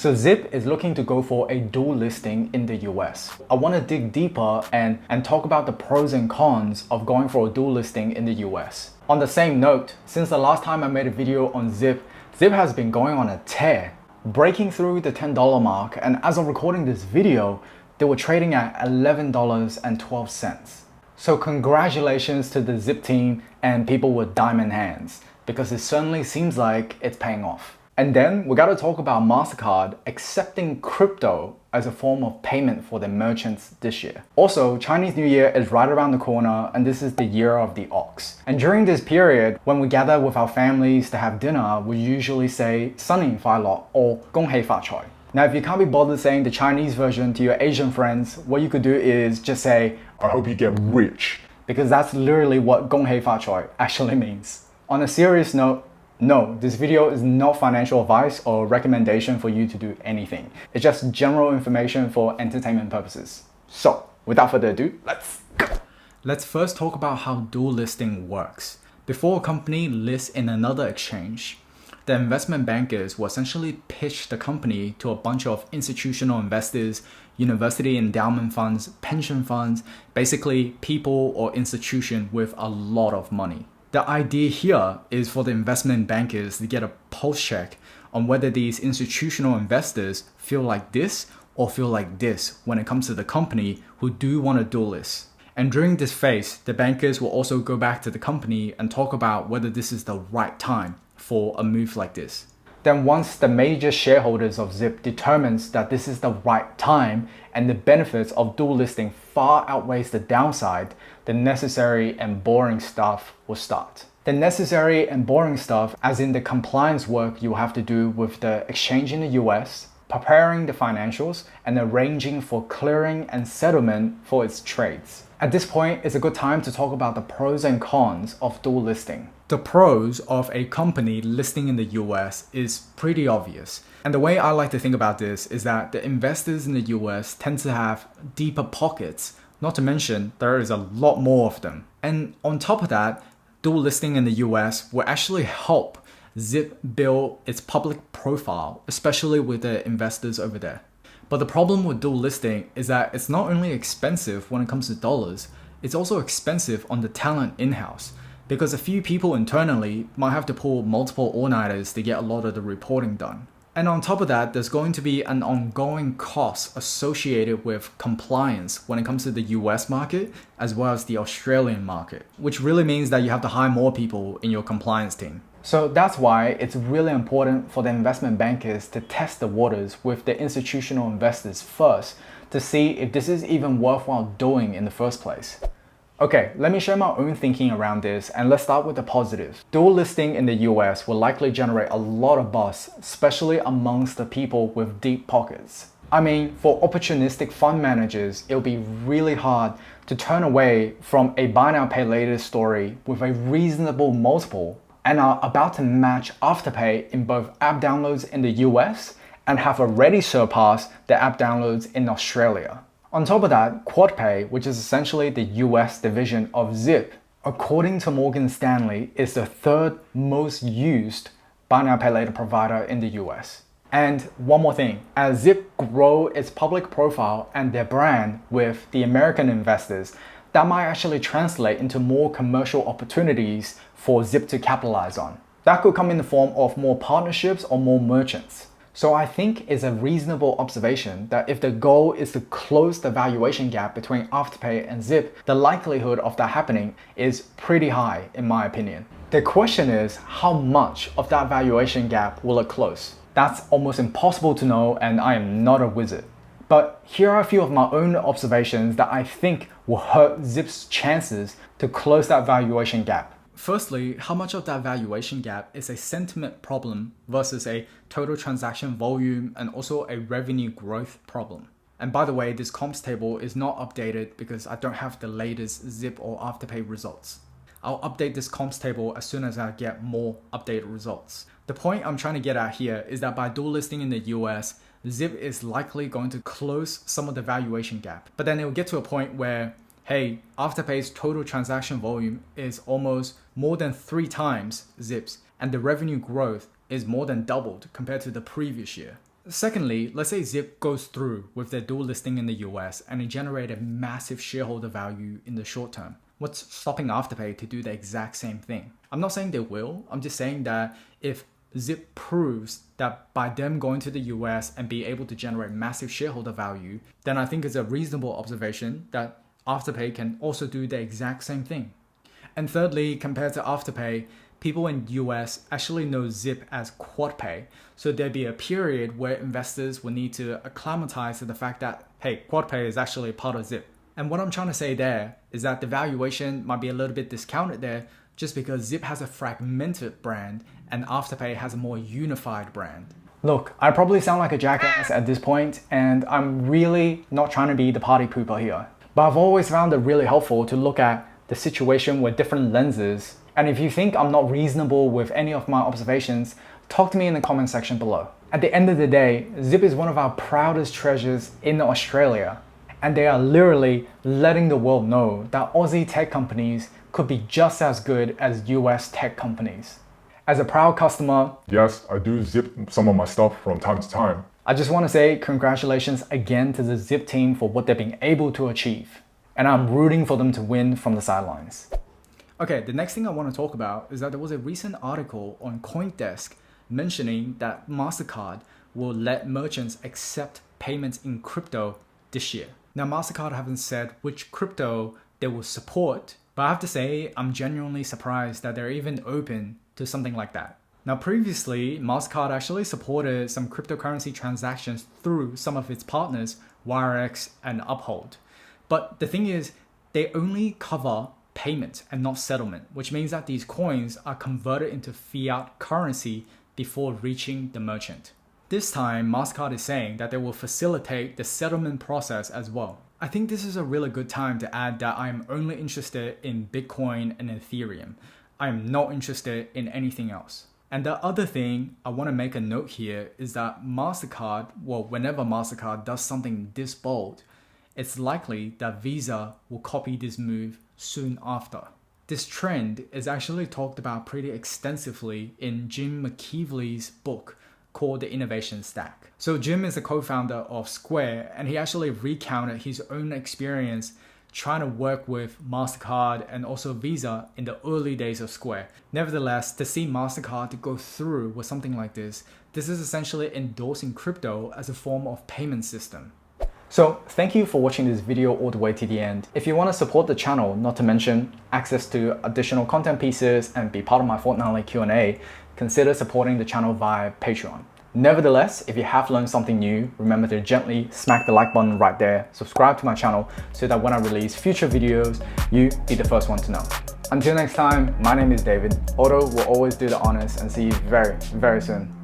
So Zip is looking to go for a dual listing in the US. I want to dig deeper and talk about the pros and cons of going for a dual listing in the US. On the same note, since the last time I made a video on Zip, Zip has been going on a tear, breaking through the $10 mark, and as of recording this video, they were trading at $11.12. So congratulations to the Zip team and people with diamond hands, because it certainly seems like it's paying off. And then we gotta talk about MasterCard accepting crypto as a form of payment for their merchants this year. Also, Chinese New Year is right around the corner, and this is the year of the ox. And during this period, when we gather with our families to have dinner, we usually say 新年快樂 or 恭喜發財. Now, if you can't be bothered saying the Chinese version to your Asian friends, what you could do is just say, I hope you get rich, because that's literally what 恭喜發財 actually means. On a serious note, no, this video is not financial advice or recommendation for you to do anything. It's just general information for entertainment purposes. So, without further ado, let's go! Let's first talk about how dual listing works. Before a company lists in another exchange, the investment bankers will essentially pitch the company to a bunch of institutional investors, university endowment funds, pension funds, basically people or institution with a lot of money. The idea here is for the investment bankers to get a pulse check on whether these institutional investors feel like this or feel like this when it comes to the company who do want to dual list. And during this phase, the bankers will also go back to the company and talk about whether this is the right time for a move like this. Then once the major shareholders of Zip determines that this is the right time and the benefits of dual listing far outweighs the downside, the necessary and boring stuff will start. The necessary and boring stuff, as in the compliance work you have to do with the exchange in the US, preparing the financials, and arranging for clearing and settlement for its trades. At this point, it's a good time to talk about the pros and cons of dual listing. The pros of a company listing in the US is pretty obvious. And the way I like to think about this is that the investors in the US tend to have deeper pockets, not to mention there is a lot more of them. And on top of that, dual listing in the US will actually help Zip build its public profile, especially with the investors over there. But the problem with dual listing is that it's not only expensive when it comes to dollars, it's also expensive on the talent in-house, because a few people internally might have to pull multiple all-nighters to get a lot of the reporting done. And on top of that, there's going to be an ongoing cost associated with compliance when it comes to the US market as well as the Australian market, which really means that you have to hire more people in your compliance team. So that's why it's really important for the investment bankers to test the waters with the institutional investors first to see if this is even worthwhile doing in the first place. Okay, let me share my own thinking around this, and let's start with the positive. Dual listing in the US will likely generate a lot of buzz, especially amongst the people with deep pockets. I mean, for opportunistic fund managers, it'll be really hard to turn away from a buy now pay later story with a reasonable multiple and are about to match Afterpay in both app downloads in the US and have already surpassed the app downloads in Australia. On top of that, QuadPay, which is essentially the US division of Zip, according to Morgan Stanley, is the third most used buy now pay later provider in the US. And one more thing, as Zip grow its public profile and their brand with the American investors, that might actually translate into more commercial opportunities for Zip to capitalize on. That could come in the form of more partnerships or more merchants. So I think it's a reasonable observation that if the goal is to close the valuation gap between Afterpay and Zip, the likelihood of that happening is pretty high in my opinion. The question is, how much of that valuation gap will it close? That's almost impossible to know, and I am not a wizard. But here are a few of my own observations that I think will hurt Zip's chances to close that valuation gap. Firstly, how much of that valuation gap is a sentiment problem versus a total transaction volume and also a revenue growth problem? And by the way, this comps table is not updated because I don't have the latest Zip or Afterpay results. I'll update this comps table as soon as I get more updated results. The point I'm trying to get at here is that by dual listing in the US, Zip is likely going to close some of the valuation gap. But then it will get to a point where, hey, Afterpay's total transaction volume is almost more than 3 times Zip's, and the revenue growth is more than doubled compared to the previous year. Secondly, let's say Zip goes through with their dual listing in the US and it generated massive shareholder value in the short term. What's stopping Afterpay to do the exact same thing? I'm not saying they will, I'm just saying that if Zip proves that by them going to the US and be able to generate massive shareholder value, then I think it's a reasonable observation that Afterpay can also do the exact same thing. And thirdly, compared to Afterpay, people in the US actually know Zip as QuadPay, so there'd be a period where investors will need to acclimatize to the fact that, hey, QuadPay is actually part of Zip. And what I'm trying to say there is that the valuation might be a little bit discounted there just because Zip has a fragmented brand and Afterpay has a more unified brand. Look, I probably sound like a jackass at this point, and I'm really not trying to be the party pooper here. But I've always found it really helpful to look at the situation with different lenses. And if you think I'm not reasonable with any of my observations, talk to me in the comment section below. At the end of the day, Zip is one of our proudest treasures in Australia. And they are literally letting the world know that Aussie tech companies could be just as good as US tech companies. As a proud customer, yes, I do Zip some of my stuff from time to time. I just want to say congratulations again to the Zip team for what they've been able to achieve. And I'm rooting for them to win from the sidelines. Okay, the next thing I want to talk about is that there was a recent article on CoinDesk mentioning that MasterCard will let merchants accept payments in crypto this year. Now, MasterCard haven't said which crypto they will support, but I have to say I'm genuinely surprised that they're even open to something like that. Now, previously, MasterCard actually supported some cryptocurrency transactions through some of its partners, WireX and Uphold. But the thing is, they only cover payment and not settlement, which means that these coins are converted into fiat currency before reaching the merchant. This time, MasterCard is saying that they will facilitate the settlement process as well. I think this is a really good time to add that I am only interested in Bitcoin and Ethereum. I am not interested in anything else. And the other thing I want to make a note here is that MasterCard, well, whenever MasterCard does something this bold, it's likely that Visa will copy this move soon after. This trend is actually talked about pretty extensively in Jim McKeevely's book called The Innovation Stack. So Jim is a co-founder of Square, and he actually recounted his own experience trying to work with MasterCard and also Visa in the early days of Square. Nevertheless, to see MasterCard to go through with something like this is essentially endorsing crypto as a form of payment system. So thank you for watching this video all the way to the end. If you want to support the channel, not to mention access to additional content pieces and be part of my fortnightly Q&A, consider supporting the channel via Patreon. Nevertheless, if you have learned something new, remember to gently smack the like button right there, subscribe to my channel so that when I release future videos, you be the first one to know. Until next time, my name is David. Otto will always do the honors, and see you very, very soon.